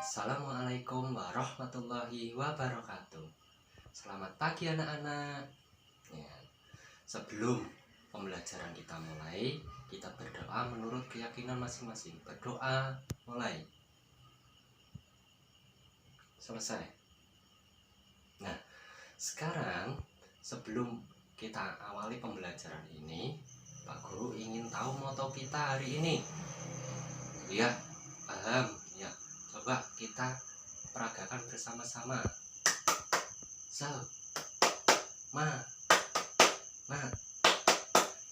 Assalamualaikum warahmatullahi wabarakatuh. Selamat pagi anak-anak. Ya, sebelum pembelajaran kita mulai, kita berdoa menurut keyakinan masing-masing. Berdoa mulai. Selesai. Nah, sekarang sebelum kita awali pembelajaran ini, Pak Guru ingin tahu moto kita hari ini. Ya, paham? Ya, coba kita peragakan bersama-sama.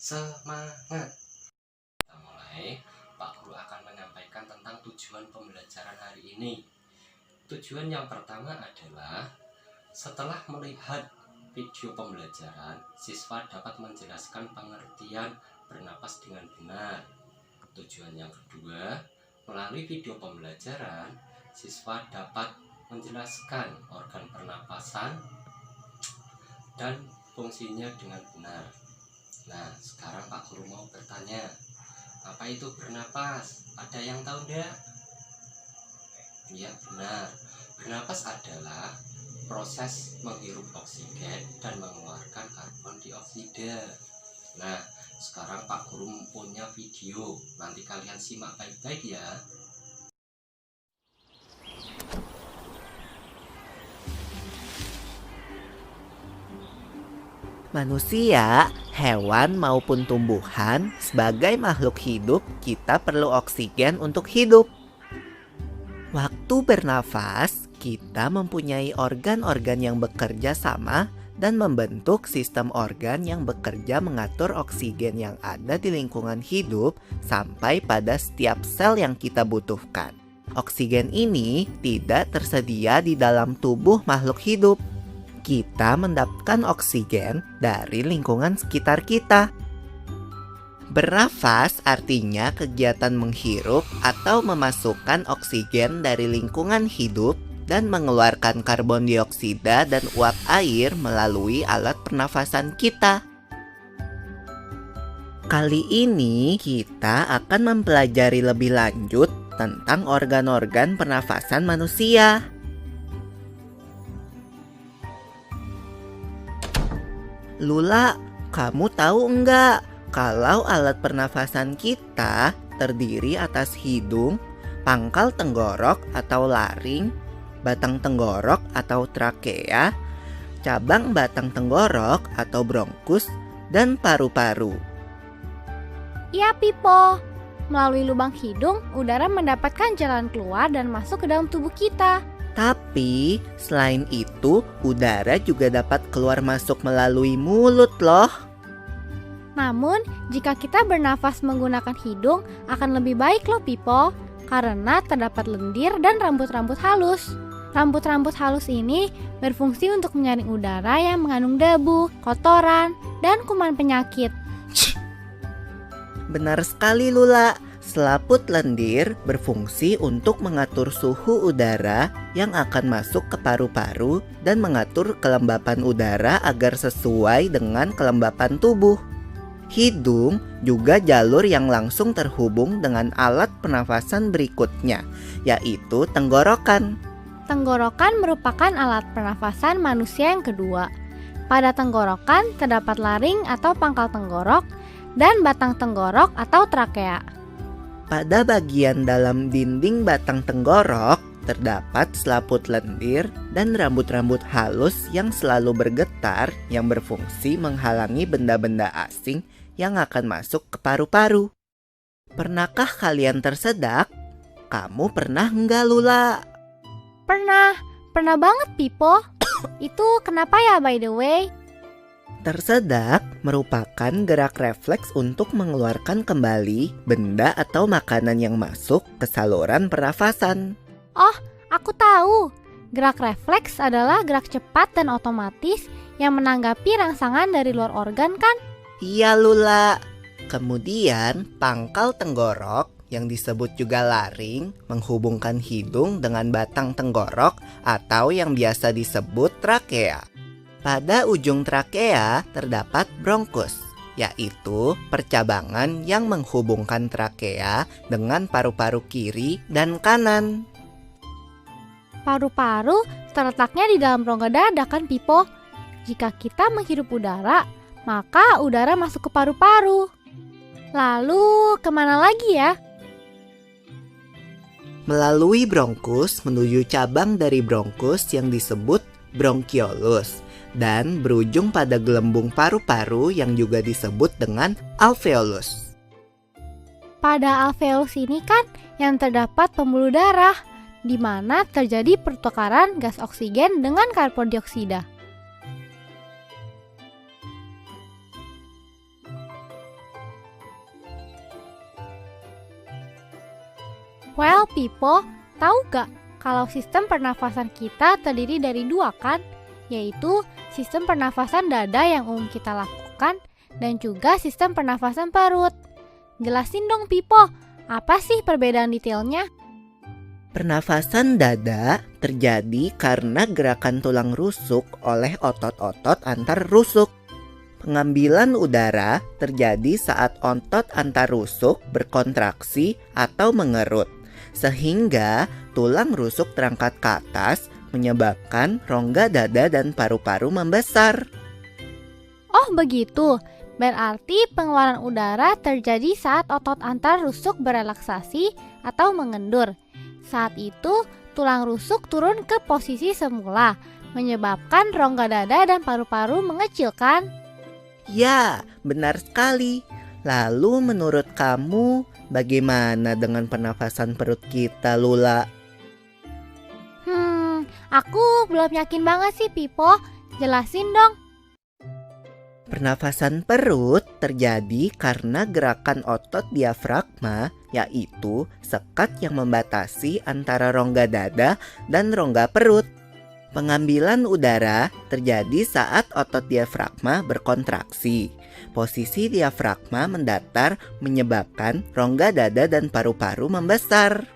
Semangat. Kita mulai. Pak Guru akan menyampaikan tentang tujuan pembelajaran hari ini. Tujuan yang pertama adalah setelah melihat video pembelajaran, siswa dapat menjelaskan pengertian bernapas dengan benar. Tujuan yang kedua, melalui video pembelajaran, siswa dapat menjelaskan organ pernapasan dan fungsinya dengan benar. Nah, sekarang Pak Guru mau bertanya, apa itu bernapas? Ada yang tahu enggak? Ya, benar. Bernapas adalah proses menghirup oksigen dan mengeluarkan karbon dioksida. Nah, sekarang Pak Guru punya video. Nanti kalian simak baik-baik ya. Manusia, hewan maupun tumbuhan, sebagai makhluk hidup, kita perlu oksigen untuk hidup. Waktu bernafas, kita mempunyai organ-organ yang bekerja sama dan membentuk sistem organ yang bekerja mengatur oksigen yang ada di lingkungan hidup sampai pada setiap sel yang kita butuhkan. Oksigen ini tidak tersedia di dalam tubuh makhluk hidup. Kita mendapatkan oksigen dari lingkungan sekitar kita. Bernafas artinya kegiatan menghirup atau memasukkan oksigen dari lingkungan hidup dan mengeluarkan karbon dioksida dan uap air melalui alat pernafasan kita. Kali ini kita akan mempelajari lebih lanjut tentang organ-organ pernafasan manusia. Lula, kamu tahu enggak kalau alat pernafasan kita terdiri atas hidung, pangkal tenggorok atau laring, batang tenggorok atau trakea, cabang batang tenggorok atau bronkus, dan paru-paru. Iya, Pipo. Melalui lubang hidung, udara mendapatkan jalan keluar dan masuk ke dalam tubuh kita. Tapi, selain itu, udara juga dapat keluar masuk melalui mulut loh. Namun, jika kita bernafas menggunakan hidung, akan lebih baik loh, Pipo. Karena terdapat lendir dan rambut-rambut halus. Rambut-rambut halus ini berfungsi untuk menyaring udara yang mengandung debu, kotoran, dan kuman penyakit. Benar sekali, Lula. Selaput lendir berfungsi untuk mengatur suhu udara yang akan masuk ke paru-paru dan mengatur kelembapan udara agar sesuai dengan kelembapan tubuh. Hidung juga jalur yang langsung terhubung dengan alat pernafasan berikutnya, yaitu tenggorokan. Tenggorokan merupakan alat pernafasan manusia yang kedua. Pada tenggorokan terdapat laring atau pangkal tenggorok dan batang tenggorok atau trakea. Pada bagian dalam dinding batang tenggorok terdapat selaput lendir dan rambut-rambut halus yang selalu bergetar yang berfungsi menghalangi benda-benda asing yang akan masuk ke paru-paru. Pernahkah kalian tersedak? Kamu pernah enggak, Lula? Pernah banget, Pipo. Itu kenapa ya, by the way? Tersedak merupakan gerak refleks untuk mengeluarkan kembali benda atau makanan yang masuk ke saluran pernafasan. Oh, aku tahu. Gerak refleks adalah gerak cepat dan otomatis yang menanggapi rangsangan dari luar organ kan? Iya, Lula. Kemudian pangkal tenggorok yang disebut juga laring menghubungkan hidung dengan batang tenggorok atau yang biasa disebut trakea. Pada ujung trakea terdapat bronkus, yaitu percabangan yang menghubungkan trakea dengan paru-paru kiri dan kanan. Paru-paru terletaknya di dalam rongga dada kan, Pipo? Jika kita menghirup udara, maka udara masuk ke paru-paru. Lalu kemana lagi ya? Melalui bronkus menuju cabang dari bronkus yang disebut bronkiolus dan berujung pada gelembung paru-paru yang juga disebut dengan alveolus. Pada alveolus ini kan yang terdapat pembuluh darah, di mana terjadi pertukaran gas oksigen dengan karbon dioksida. Well, Pipo, tahu gak kalau sistem pernafasan kita terdiri dari dua kan? Yaitu sistem pernafasan dada yang umum kita lakukan dan juga sistem pernafasan perut. Jelasin dong, Pipo, apa sih perbedaan detailnya? Pernafasan dada terjadi karena gerakan tulang rusuk oleh otot-otot antar rusuk. Pengambilan udara terjadi saat otot antar rusuk berkontraksi atau mengerut, sehingga tulang rusuk terangkat ke atas menyebabkan rongga dada dan paru-paru membesar. Oh begitu, berarti pengeluaran udara terjadi saat otot antar rusuk berelaksasi atau mengendur. Saat itu, tulang rusuk turun ke posisi semula, menyebabkan rongga dada dan paru-paru mengecil kan? Ya, benar sekali. Lalu menurut kamu, bagaimana dengan pernafasan perut kita, Lula? Aku belum yakin banget sih, Pipo. Jelasin dong. Pernafasan perut terjadi karena gerakan otot diafragma, yaitu sekat yang membatasi antara rongga dada dan rongga perut. Pengambilan udara terjadi saat otot diafragma berkontraksi. Posisi diafragma mendatar menyebabkan rongga dada dan paru-paru membesar.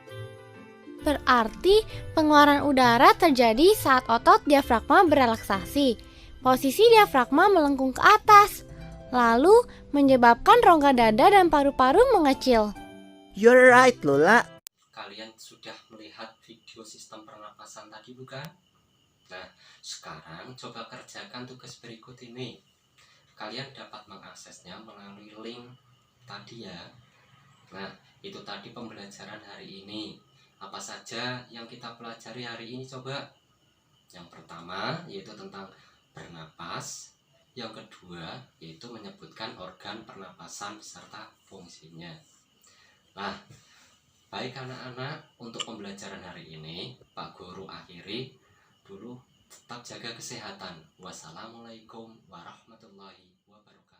Berarti pengeluaran udara terjadi saat otot diafragma berelaksasi. Posisi diafragma melengkung ke atas, lalu menyebabkan rongga dada dan paru-paru mengecil. You're right, Lula. Kalian sudah melihat video sistem pernapasan tadi bukan? Nah, sekarang coba kerjakan tugas berikut ini. Kalian dapat mengaksesnya melalui link tadi ya. Nah, itu tadi pembelajaran hari ini. Apa saja yang kita pelajari hari ini coba? Yang pertama yaitu tentang bernapas. Yang kedua yaitu menyebutkan organ pernapasan beserta fungsinya. Nah, baik anak-anak, untuk pembelajaran hari ini Pak Guru akhiri dulu. Tetap jaga kesehatan. Wassalamualaikum warahmatullahi wabarakatuh.